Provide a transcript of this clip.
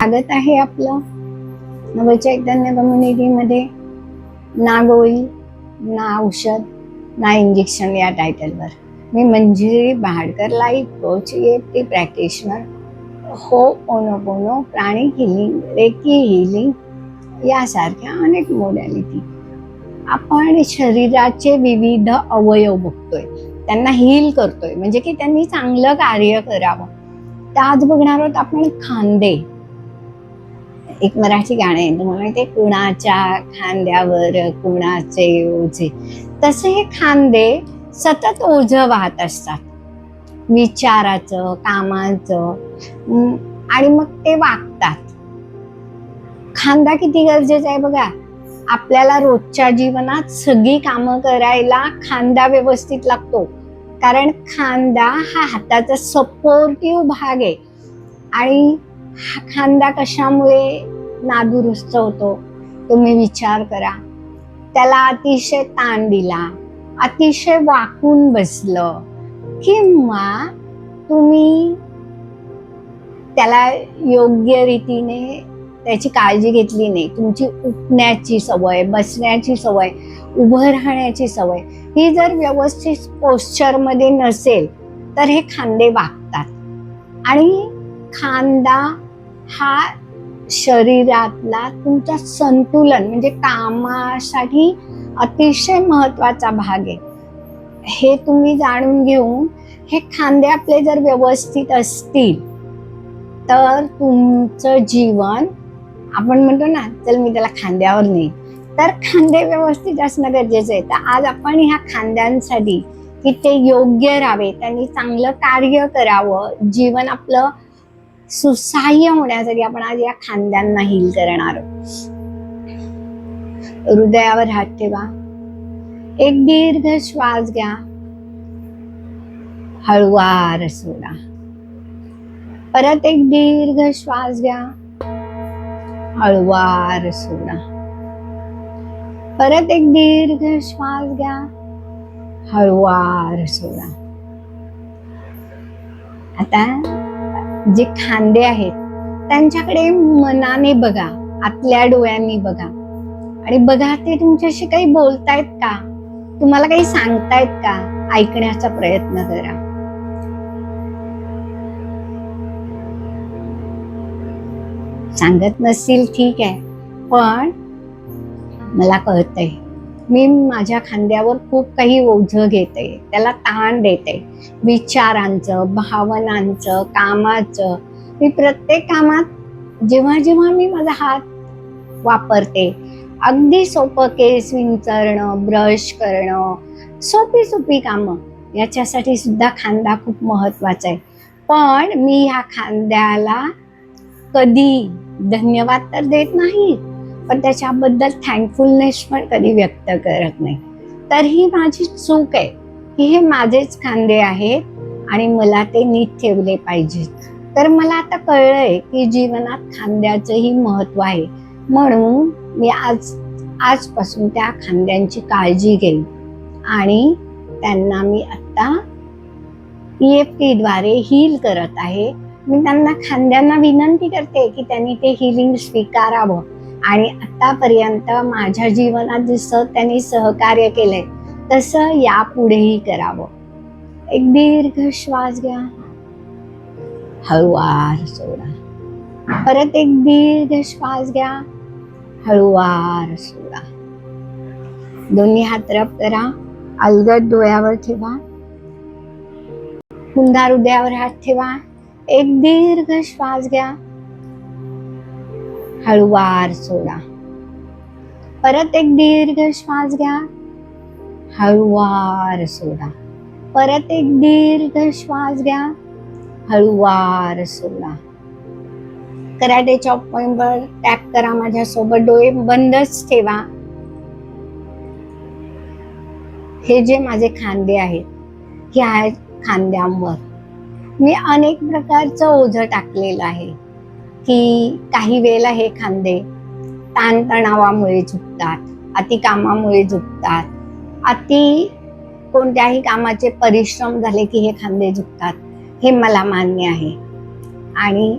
स्वागत आहे आपलं नवचैतन्य कम्युनिटीमध्ये. ना गोळी ना औषध ना इंजेक्शन या टायटलवर मी Manjiri Bahadkar, life coach, EFT practitioner, ho'oponopono, pranic healing, reiki healing यासारख्या अनेक मोडॅलिटी आपण शरीराचे विविध अवयव बघतोय, त्यांना हील करतोय, म्हणजे की त्यांनी चांगलं कार्य करावं. तर आज बघणार आहोत आपण खांदे. एक मराठी गाणं आहे, तुम्हाला ते कुणाच्या खांद्यावर कुणाचे ओझे. तसे हे खांदे सतत ओझं वाहत असतात, विचाराचं, कामाचं, आणि मग ते वागतात. खांदा किती गरजेचा आहे बघा. आपल्याला रोजच्या जीवनात सगळी कामं करायला खांदा व्यवस्थित लागतो, कारण खांदा हा हाताचा सपोर्टिव्ह भाग आहे. आणि हा खांदा कशामुळे नादुरुस्त होतो तुम्ही विचार करा. त्याला अतिशय ताण दिला, अतिशय वाकून बसलं, किंवा तुम्ही त्याला योग्य रीतीने त्याची काळजी घेतली नाही. तुमची उठण्याची सवय, बसण्याची सवय, उभं राहण्याची सवय ही जर व्यवस्थित पोश्चरमध्ये नसेल तर हे खांदे वाकतात. आणि खांदा हा शरीरातला तुमचा संतुलन, म्हणजे कामासाठी अतिशय महत्वाचा भाग आहे. हे तुम्ही जाणून घेऊन हे खांदे आपले जर व्यवस्थित असतील तर तुमचं जीवन, आपण म्हणतो ना, चल मी त्याला खांद्यावर नाही, तर खांदे व्यवस्थित असणं गरजेचं आहे. तर आज आपण ह्या खांद्यांसाठी की ते योग्य राहावे, त्यांनी चांगलं कार्य करावं, जीवन आपलं सुसह्य होण्यासाठी आपण आज या खांद्यांना हील करणार आहोत. हृदयावर हात ठेवा, एक दीर्घ श्वास घ्या, हळूवार सोडा. परत एक दीर्घ श्वास घ्या, हळूवार सोडा. परत एक दीर्घ श्वास घ्या, हळूवार सोडा. आता जे खांदे आहेत त्यांच्याकडे मनाने बघा, आतल्या डोळ्यांनी बघा, आणि बघा ते तुमच्याशी काही बोलतायत का, तुम्हाला काही सांगतायत का, ऐकण्याचा प्रयत्न करा. सांगत नसतील ठीक आहे, पण मला कळतंय मी माझ्या खांद्यावर खूप काही ओझं घेते, त्याला ताण देते, विचारांचं, भावनांचं, कामाचं. मी प्रत्येक कामात जेव्हा जेव्हा मी माझा हात वापरते, अगदी सोपं केस विंचरणं, ब्रश करणं, सोपी सोपी कामं, याच्यासाठी सुद्धा खांदा खूप महत्वाचा आहे. पण मी ह्या खांद्याला कधी धन्यवाद तर देत नाही, पण त्याच्याबद्दल थँकफुलनेस पण कधी व्यक्त करत नाही. तर ही माझी चूक आहे की हे माझेच खांदे आहेत आणि मला ते नीट ठेवले पाहिजेत. तर मला आता कळलंय की जीवनात खांद्याचंही महत्व आहे, म्हणून मी आजपासून त्या खांद्यांची काळजी घेईन आणि त्यांना मी आता EFT द्वारे हील करत आहे. मी त्यांना खांद्यांना विनंती करते की त्यांनी ते हीलिंग स्वीकारावं आणि आतापर्यंत माझ्या जीवनात जसं त्यांनी सहकार्य केलंय तसं यापुढेही करावं. एक दीर्घ श्वास घ्या, हळूवार सोडा. परत एक दीर्घ श्वास घ्या, हळूवार सोडा. दोन्ही हात रब करा, अलगद डोळ्यावर ठेवा, पुन्हा हृदयावर हात ठेवा. एक दीर्घ श्वास घ्या, हळूवार सोडा. परत एक दीर्घ श्वास घ्या, हळूवार सोडा. परत एक दीर्घ श्वास घ्या, हळूवार सोडा. कराटे चॉप पॉइंटवर टॅप करा माझ्यासोबत, डोळे बंदच ठेवा. हे जे माझे खांदे आहेत, ह्या खांद्यांवर मी अनेक प्रकारचं ओझं टाकलेलं आहे, की काही वेळेला हे खांदे ताणतणावामुळे झुकतात, अति कामामुळे झुकतात, अति कोणत्याही कामाचे परिश्रम झाले की हे खांदे झुकतात, हे मला मान्य आहे. आणि